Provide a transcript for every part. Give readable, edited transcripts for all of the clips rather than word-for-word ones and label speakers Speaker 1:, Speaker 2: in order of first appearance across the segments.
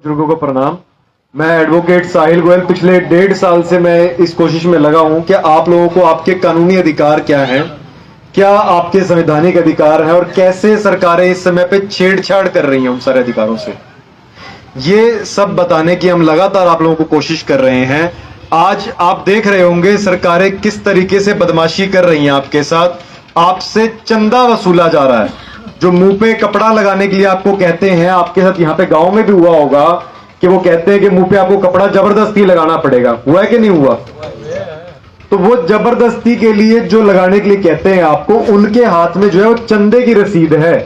Speaker 1: बुजुर्गों को प्रणाम। मैं एडवोकेट साहिल गोयल पिछले 1.5 साल से मैं इस कोशिश में लगा हूं कि आप लोगों को आपके कानूनी अधिकार क्या हैं, क्या आपके संवैधानिक अधिकार हैं और कैसे सरकारें इस समय पे छेड़छाड़ कर रही हैं उन सारे अधिकारों से। ये सब बताने की हम लगातार आप लोगों को कोशिश कर रहे हैं। आज आप देख रहे होंगे सरकारें किस तरीके से बदमाशी कर रही हैं आपके साथ। आपसे चंदा वसूला जा रहा है। जो मुंह पे कपड़ा लगाने के लिए आपको कहते हैं, आपके साथ यहाँ पे गांव में भी हुआ होगा कि वो कहते हैं कि मुंह पे आपको कपड़ा जबरदस्ती लगाना पड़ेगा। हुआ है कि नहीं हुआ? तो वो जबरदस्ती के लिए जो लगाने के लिए कहते हैं आपको, उनके हाथ में जो है वो चंदे की रसीद है।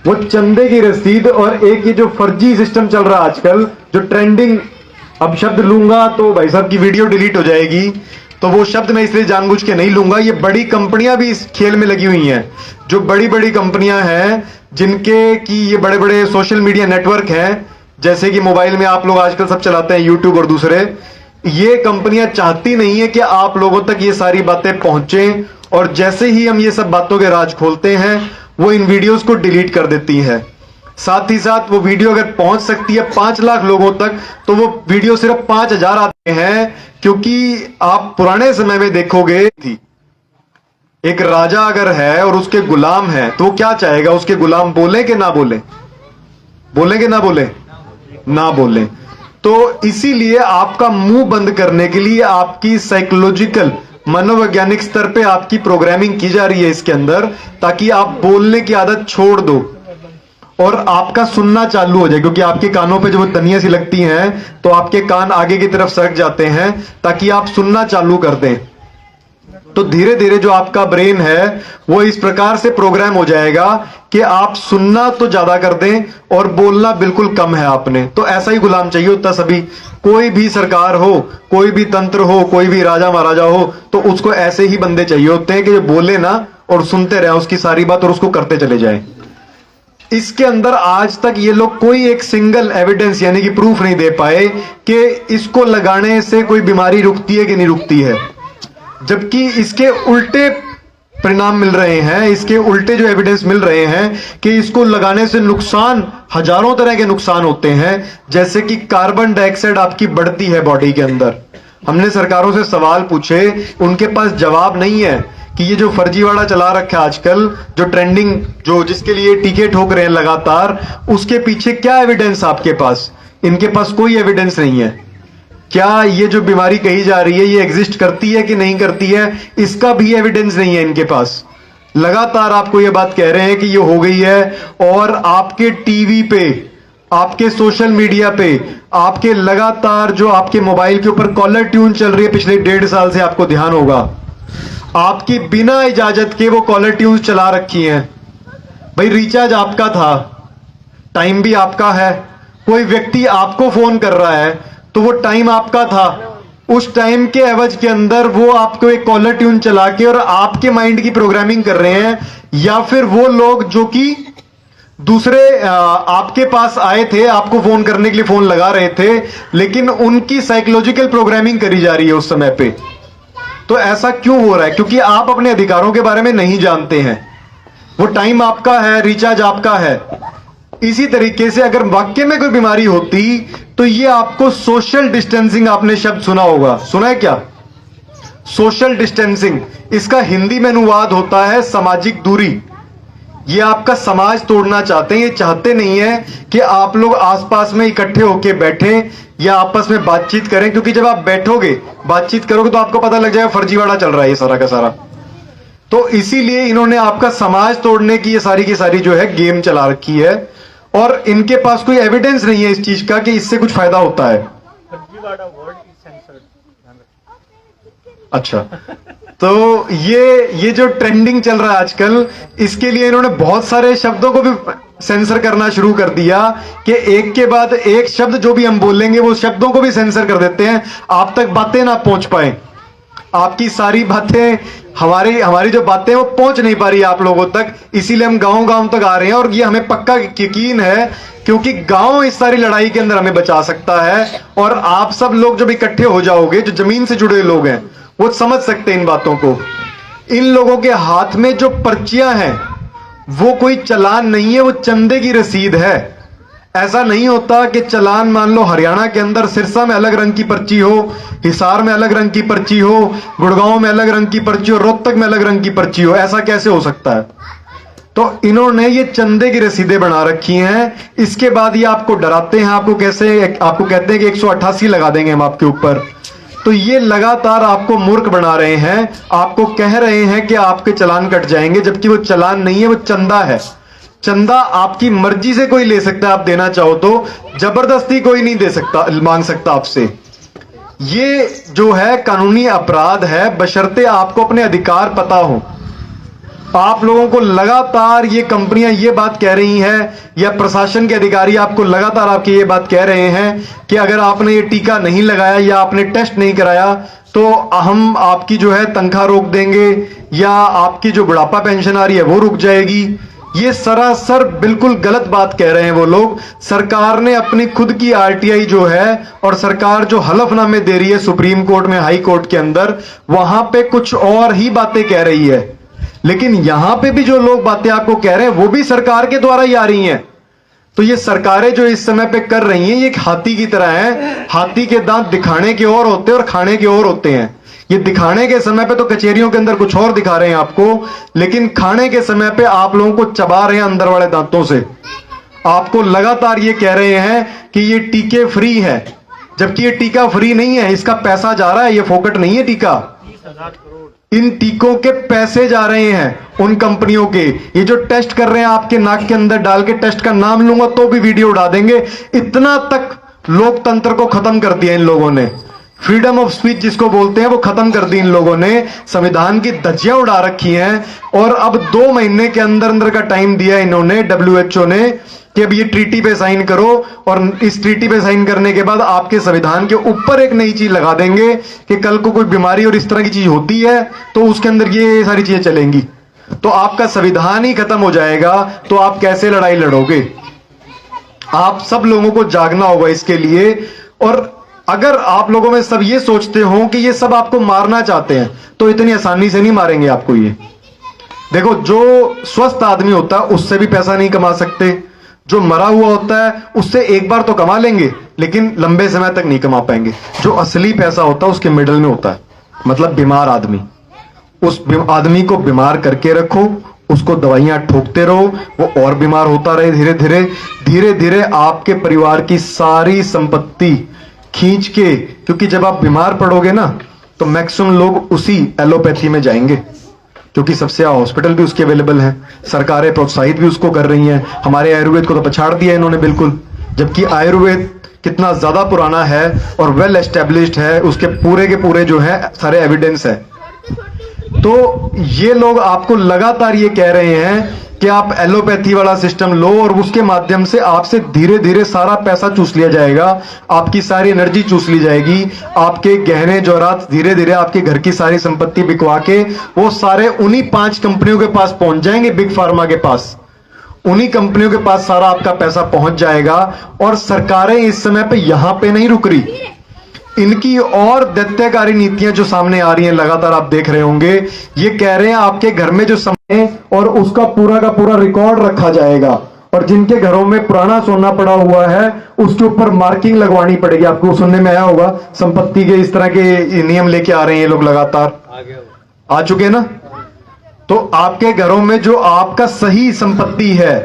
Speaker 1: वो चंदे की रसीद और एक ये जो फर्जी सिस्टम चल रहा है आजकल, जो ट्रेंडिंग, अब शब्द लूंगा तो भाई साहब की वीडियो डिलीट हो जाएगी, तो वो शब्द मैं इसलिए जानबूझ के नहीं लूंगा। ये बड़ी कंपनियां भी इस खेल में लगी हुई हैं। जो बड़ी बड़ी कंपनियां हैं जिनके की ये बड़े बड़े सोशल मीडिया नेटवर्क हैं, जैसे कि मोबाइल में आप लोग आजकल सब चलाते हैं यूट्यूब और दूसरे, ये कंपनियां चाहती नहीं है कि आप लोगों तक ये सारी बातें पहुंचे, और जैसे ही हम ये सब बातों के राज खोलते हैं वो इन वीडियोस को डिलीट कर देती है। साथ ही साथ वो वीडियो अगर पहुंच सकती है 5 लाख लोगों तक, तो वो वीडियो सिर्फ 5000 आते हैं। क्योंकि आप पुराने समय में देखोगे थी, एक राजा अगर है और उसके गुलाम है तो वो क्या चाहेगा, उसके गुलाम बोले कि ना बोले? बोले कि ना बोले? ना बोले। तो इसीलिए आपका मुंह बंद करने के लिए आपकी साइकोलॉजिकल, मनोवैज्ञानिक स्तर पे आपकी प्रोग्रामिंग की जा रही है इसके अंदर, ताकि आप बोलने की आदत छोड़ दो और आपका सुनना चालू हो जाए। क्योंकि आपके कानों पे जो तनियां सी लगती हैं तो आपके कान आगे की तरफ सरक जाते हैं ताकि आप सुनना चालू कर दें। तो धीरे धीरे जो आपका ब्रेन है वो इस प्रकार से प्रोग्राम हो जाएगा कि आप सुनना तो ज्यादा कर दें और बोलना बिल्कुल कम है आपने। तो ऐसा ही गुलाम चाहिए होता सभी। कोई भी सरकार हो, कोई भी तंत्र हो, कोई भी राजा महाराजा हो, तो उसको ऐसे ही बंदे चाहिए होते हैं कि जो बोले ना और सुनते रहे उसकी सारी बात और उसको करते चले जाएं। इसके अंदर आज तक ये लोग कोई एक सिंगल एविडेंस यानी कि प्रूफ नहीं दे पाए कि इसको लगाने से कोई बीमारी रुकती है कि नहीं रुकती है, जबकि इसके उल्टे परिणाम मिल रहे हैं। इसके उल्टे जो एविडेंस मिल रहे हैं कि इसको लगाने से नुकसान, हजारों तरह के नुकसान होते हैं। जैसे कि कार्बन डाइऑक्साइड आपकी बढ़ती है बॉडी के अंदर। हमने सरकारों से सवाल पूछे, उनके पास जवाब नहीं है कि ये जो फर्जीवाड़ा चला रखा है आजकल, जो ट्रेंडिंग, जो जिसके लिए टीके ठोक रहे हैं लगातार, उसके पीछे क्या एविडेंस आपके पास? इनके पास कोई एविडेंस नहीं है। क्या ये जो बीमारी कही जा रही है ये एग्जिस्ट करती है कि नहीं करती है, इसका भी एविडेंस नहीं है इनके पास। लगातार आपको ये बात कह रहे हैं कि ये हो गई है, और आपके टीवी पे, आपके सोशल मीडिया पे, आपके लगातार जो आपके मोबाइल के ऊपर कॉलर ट्यून चल रही है पिछले 1.5 साल से, आपको ध्यान होगा, आपकी बिना इजाजत के वो कॉलर ट्यून्स चला रखी हैं। भाई रिचार्ज आपका था, टाइम भी आपका है। कोई व्यक्ति आपको फोन कर रहा है तो वो टाइम आपका था। उस टाइम के एवज के अंदर वो आपको एक कॉलर ट्यून चला के और आपके माइंड की प्रोग्रामिंग कर रहे हैं। या फिर वो लोग जो कि दूसरे आपके पास आए थे, आपको फोन करने के लिए फोन लगा रहे थे, लेकिन उनकी साइकोलॉजिकल प्रोग्रामिंग करी जा रही है उस समय पे। तो ऐसा क्यों हो रहा है? क्योंकि आप अपने अधिकारों के बारे में नहीं जानते हैं। वो टाइम आपका है, रिचार्ज आपका है। इसी तरीके से अगर वाकई में कोई बीमारी होती तो ये आपको सोशल डिस्टेंसिंग, आपने शब्द सुना होगा, सुना है क्या? सोशल डिस्टेंसिंग, इसका हिंदी में अनुवाद होता है सामाजिक दूरी। ये आपका समाज तोड़ना चाहते हैं। ये चाहते नहीं है कि आप लोग आसपास में इकट्ठे होके बैठें या आपस में बातचीत करें, क्योंकि जब आप बैठोगे, बातचीत करोगे तो आपको पता लग जाएगा फर्जीवाड़ा चल रहा है ये सारा का सारा। तो इसीलिए इन्होंने आपका समाज तोड़ने की ये सारी की सारी जो है गेम चला रखी है, और इनके पास कोई एविडेंस नहीं है इस चीज का कि इससे कुछ फायदा होता है। अच्छा, तो ये जो ट्रेंडिंग चल रहा है आजकल, इसके लिए इन्होंने बहुत सारे शब्दों को भी सेंसर करना शुरू कर दिया कि एक के बाद एक शब्द जो भी हम बोलेंगे वो शब्दों को भी सेंसर कर देते हैं, आप तक बातें ना पहुंच पाए। आपकी सारी बातें, हमारी जो बातें वो पहुंच नहीं पा रही आप लोगों तक। इसीलिए हम गांव गांव तक आ रहे हैं, और ये हमें पक्का यकीन है क्योंकि गांव इस सारी लड़ाई के अंदर हमें बचा सकता है। और आप सब लोग जब इकट्ठे हो जाओगे, जो जमीन से जुड़े लोग हैं, वो समझ सकते हैं इन बातों को। इन लोगों के हाथ में जो पर्चियां हैं वो कोई चालान नहीं है, वो चंदे की रसीद है। ऐसा नहीं होता कि चालान मान लो हरियाणा के अंदर सिरसा में अलग रंग की पर्ची हो, हिसार में अलग रंग की पर्ची हो, गुड़गांव में अलग रंग की पर्ची हो, रोहतक में अलग रंग की पर्ची हो। ऐसा कैसे हो सकता है? तो इन्होंने ये चंदे की रसीदें बना रखी हैं। इसके बाद ये आपको डराते हैं, आपको कहते हैं कि 188 लगा देंगे हम आपके ऊपर। तो ये लगातार आपको मूर्ख बना रहे हैं, आपको कह रहे हैं कि आपके चालान कट जाएंगे, जबकि वो चालान नहीं है, वो चंदा है। चंदा आपकी मर्जी से कोई ले सकता है, आप देना चाहो तो, जबरदस्ती कोई नहीं दे सकता, मांग सकता आपसे। ये जो है कानूनी अपराध है, बशर्ते आपको अपने अधिकार पता हो। आप लोगों को लगातार ये कंपनियां ये बात कह रही हैं, या प्रशासन के अधिकारी आपको लगातार आपकी ये बात कह रहे हैं कि अगर आपने ये टीका नहीं लगाया या आपने टेस्ट नहीं कराया तो हम आपकी जो है तनख्वाह रोक देंगे, या आपकी जो बुढ़ापा पेंशन आ रही है वो रुक जाएगी। ये सरासर बिल्कुल गलत बात कह रहे हैं वो लोग। सरकार ने अपनी खुद की आरटीआई जो है, और सरकार जो हलफनामे दे रही है सुप्रीम कोर्ट में, हाई कोर्ट के अंदर, वहां पे कुछ और ही बातें कह रही है। लेकिन यहां पे भी जो लोग बातें आपको कह रहे हैं वो भी सरकार के द्वारा ही आ रही हैं। तो ये सरकारें जो इस समय पे कर रही हैं, ये एक हाथी की तरह है। हाथी के दांत दिखाने के और होते हैं और खाने के और होते हैं। ये दिखाने के समय पे तो कचहरियों के अंदर कुछ और दिखा रहे हैं आपको, लेकिन खाने के समय पे आप लोगों को चबा रहे हैं अंदर वाले दांतों से। आपको लगातार ये कह रहे हैं कि ये टीके फ्री है, जबकि ये टीका फ्री नहीं है, इसका पैसा जा रहा है, ये फोकट नहीं है टीका। इन टीकों के पैसे जा रहे हैं उन कंपनियों के। ये जो टेस्ट कर रहे हैं आपके नाक के अंदर डाल के, टेस्ट का नाम लूंगा तो भी वीडियो उड़ा देंगे। इतना तक लोकतंत्र को खत्म कर दिया इन लोगों ने। फ्रीडम ऑफ स्पीच जिसको बोलते हैं वो खत्म कर दी इन लोगों ने। संविधान की धज्जियां उड़ा रखी हैं। और अब 2 महीने के अंदर अंदर का टाइम दिया इन्होंने, WHO ने, कि अब ये ट्रीटी पे साइन करो, और इस ट्रीटी पे साइन करने के बाद आपके संविधान के ऊपर एक नई चीज लगा देंगे कि कल को कोई बीमारी और इस तरह की चीज होती है तो उसके अंदर ये सारी चीजें चलेंगी। तो आपका संविधान ही खत्म हो जाएगा, तो आप कैसे लड़ाई लड़ोगे? आप सब लोगों को जागना होगा इसके लिए। और अगर आप लोगों में सब ये सोचते हो कि ये सब आपको मारना चाहते हैं, तो इतनी आसानी से नहीं मारेंगे आपको। ये देखो, जो स्वस्थ आदमी होता है उससे भी पैसा नहीं कमा सकते, जो मरा हुआ होता है उससे एक बार तो कमा लेंगे, लेकिन लंबे समय तक नहीं कमा पाएंगे। जो असली पैसा होता है उसके मिडल में होता है, मतलब बीमार आदमी। उस आदमी को बीमार करके रखो, उसको दवाइयां ठोकते रहो, वो और बीमार होता रहे। धीरे धीरे आपके परिवार की सारी संपत्ति खींच के, क्योंकि जब आप बीमार पड़ोगे ना तो मैक्सिमम लोग उसी एलोपैथी में जाएंगे, क्योंकि सबसे हॉस्पिटल भी उसके अवेलेबल हैं, सरकारें प्रोत्साहित भी उसको कर रही हैं। हमारे आयुर्वेद को तो पछाड़ दिया इन्होंने बिल्कुल, जबकि आयुर्वेद कितना ज्यादा पुराना है और वेल एस्टेब्लिश्ड है, उसके पूरे के पूरे जो है सारे एविडेंस है। तो ये लोग आपको लगातार ये कह रहे हैं कि आप एलोपैथी वाला सिस्टम लो, और उसके माध्यम से आपसे धीरे धीरे सारा पैसा चूस लिया जाएगा, आपकी सारी एनर्जी चूस ली जाएगी, आपके गहने जौरात धीरे धीरे, आपके घर की सारी संपत्ति बिकवा के वो सारे उन्हीं 5 कंपनियों के पास पहुंच जाएंगे, बिग फार्मा के पास। उन्हीं कंपनियों के पास सारा आपका पैसा पहुंच जाएगा। और सरकारें इस समय पे यहां पे नहीं रुक रही, इनकी और दैत्यकारी नीतियां जो सामने आ रही हैं लगातार आप देख रहे होंगे। ये कह रहे हैं आपके घर में जो समय और उसका पूरा का पूरा रिकॉर्ड रखा जाएगा, और जिनके घरों में पुराना सोना पड़ा हुआ है उसके ऊपर मार्किंग लगवानी पड़ेगी। आपको सुनने में आया होगा, संपत्ति के इस तरह के नियम लेके आ रहे हैं ये लोग, लगातार आ चुके ना। तो आपके घरों में जो आपका सही संपत्ति है,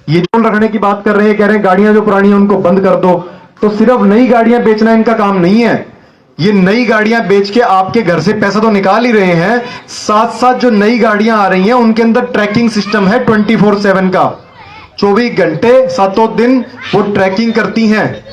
Speaker 1: ये जो रखने की बात कर रहे हैं, कह रहे हैं गाड़ियां जो पुरानी है उनको बंद कर दो। तो सिर्फ नई गाड़ियां बेचना इनका काम नहीं है। ये नई गाड़ियां बेच के आपके घर से पैसा तो निकाल ही रहे हैं, साथ साथ जो नई गाड़ियां आ रही हैं उनके अंदर ट्रैकिंग सिस्टम है 24/7 का, 24 घंटे 7 दिन वो ट्रैकिंग करती हैं।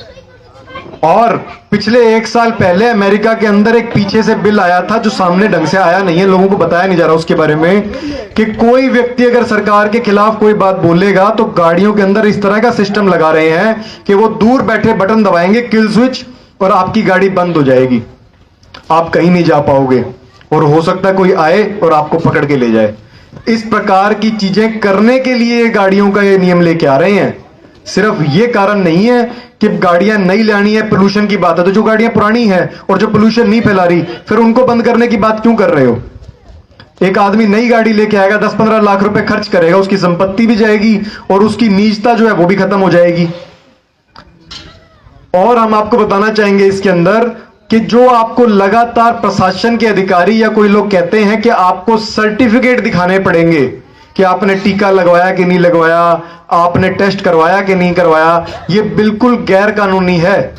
Speaker 1: और पिछले 1 साल पहले अमेरिका के अंदर एक पीछे से बिल आया था, जो सामने ढंग से आया नहीं है, लोगों को बताया नहीं जा रहा उसके बारे में, कि कोई व्यक्ति अगर सरकार के खिलाफ कोई बात बोलेगा तो गाड़ियों के अंदर इस तरह का सिस्टम लगा रहे हैं कि वो दूर बैठे बटन दबाएंगे, किल स्विच, और आपकी गाड़ी बंद हो जाएगी, आप कहीं नहीं जा पाओगे, और हो सकता है कोई आए और आपको पकड़ के ले जाए। इस प्रकार की चीजें करने के लिए गाड़ियों का ये नियम लेके आ रहे हैं। सिर्फ ये कारण नहीं है कि गाड़ियां नई लानी है, पोल्यूशन की बात है, तो जो गाड़ियां पुरानी है और जो पोल्यूशन नहीं फैला रही, फिर उनको बंद करने की बात क्यों कर रहे हो? एक आदमी नई गाड़ी लेके आएगा, 10-15 लाख रुपए खर्च करेगा, उसकी संपत्ति भी जाएगी और उसकी निजता जो है वो भी खत्म हो जाएगी। और हम आपको बताना चाहेंगे इसके अंदर कि जो आपको लगातार प्रशासन के अधिकारी या कोई लोग कहते हैं कि आपको सर्टिफिकेट दिखाने पड़ेंगे कि आपने टीका लगवाया कि नहीं लगवाया, आपने टेस्ट करवाया कि नहीं करवाया, ये बिल्कुल गैर कानूनी है।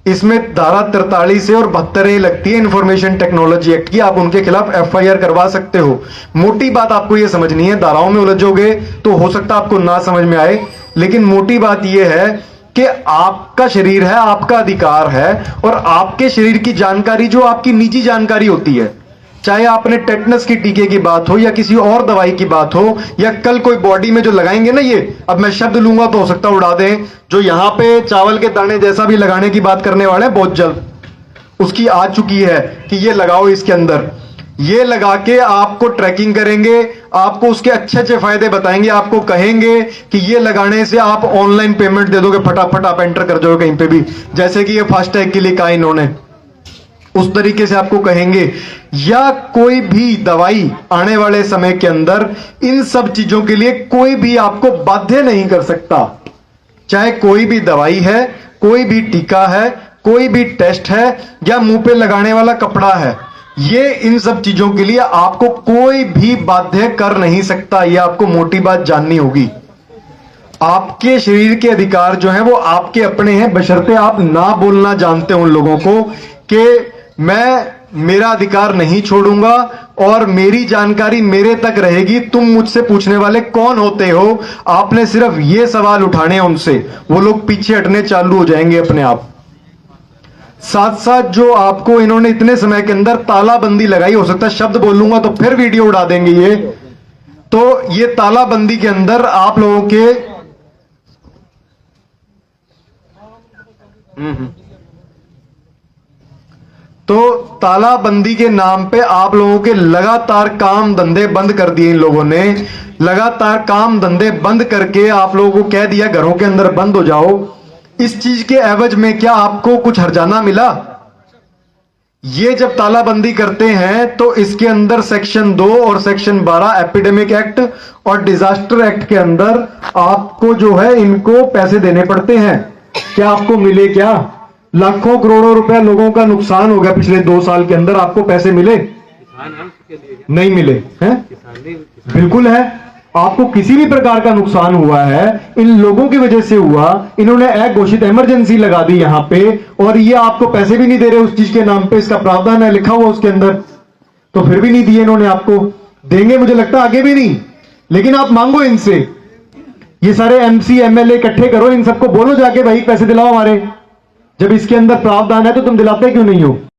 Speaker 1: इसमें धारा 43 और 72 लगती है इंफॉर्मेशन टेक्नोलॉजी एक्ट की, आप उनके खिलाफ एफआईआर करवा सकते हो। मोटी बात आपको यह समझनी है, धाराओं में उलझोगे तो हो सकता है आपको ना समझ में आए, लेकिन मोटी बात यह है कि आपका शरीर है, आपका अधिकार है, और आपके शरीर की जानकारी जो आपकी निजी जानकारी होती है, चाहे आपने टेटनस की टीके की बात हो या किसी और दवाई की बात हो, या कल कोई बॉडी में जो लगाएंगे ना, ये अब मैं शब्द लूंगा तो हो सकता उड़ा दें, जो यहां पे चावल के दाने जैसा भी लगाने की बात करने वाले हैं, बहुत जल्द उसकी आ चुकी है कि ये लगाओ इसके अंदर, ये लगा के आपको ट्रैकिंग करेंगे, आपको उसके अच्छे अच्छे फायदे बताएंगे, आपको कहेंगे कि ये लगाने से आप ऑनलाइन पेमेंट दे दोगे, फटाफट आप एंटर कर जाओगे कहीं पे भी, जैसे कि ये फास्टैग के लिए कहा इन्होंने, उस तरीके से आपको कहेंगे। या कोई भी दवाई आने वाले समय के अंदर इन सब चीजों के लिए कोई भी आपको बाध्य नहीं कर सकता, चाहे कोई भी दवाई है, कोई भी टीका है, कोई भी टेस्ट है, या मुंह पे लगाने वाला कपड़ा है, ये इन सब चीजों के लिए आपको कोई भी बाध्य कर नहीं सकता। ये आपको मोटी बात जाननी होगी। आपके शरीर के अधिकार जो हैं वो आपके अपने हैं, बशर्ते आप ना बोलना जानते हो उन लोगों को कि मैं मेरा अधिकार नहीं छोड़ूंगा और मेरी जानकारी मेरे तक रहेगी, तुम मुझसे पूछने वाले कौन होते हो, आपने सिर्फ ये सवाल उठाने हैं उनसे, वो लोग पीछे हटने चालू हो जाएंगे अपने आप। साथ साथ जो आपको इन्होंने इतने समय के अंदर तालाबंदी लगाई, हो सकता है शब्द बोलूंगा तो फिर वीडियो उड़ा देंगे ये, तो ये तालाबंदी के अंदर आप लोगों के तो तालाबंदी के नाम पे आप लोगों के लगातार काम धंधे बंद कर दिए इन लोगों ने, लगातार काम धंधे बंद करके आप लोगों को कह दिया घरों के अंदर बंद हो जाओ। इस चीज के एवज में क्या आपको कुछ हर्जाना मिला? ये जब तालाबंदी करते हैं तो इसके अंदर सेक्शन 2 और सेक्शन 12 एपिडेमिक एक्ट और डिजास्टर एक्ट के अंदर आपको जो है इनको पैसे देने पड़ते हैं। क्या आपको मिले? क्या लाखों करोड़ों रुपए लोगों का नुकसान हो गया पिछले 2 साल के अंदर, आपको पैसे मिले? नहीं मिले हैं? बिल्कुल है। आपको किसी भी प्रकार का नुकसान हुआ है, इन लोगों की वजह से हुआ, इन्होंने एक घोषित इमरजेंसी लगा दी यहां पे, और ये आपको पैसे भी नहीं दे रहे उस चीज के नाम पे, इसका प्रावधान है लिखा हुआ उसके अंदर, तो फिर भी नहीं दिए इन्होंने आपको, देंगे मुझे लगता है आगे भी नहीं, लेकिन आप मांगो इनसे, ये सारे एमसी एमएलए इकट्ठे करो, इन सबको बोलो जाके भाई पैसे दिलाओ हमारे, जब इसके अंदर प्रावधान है तो तुम दिलाते क्यों नहीं हो?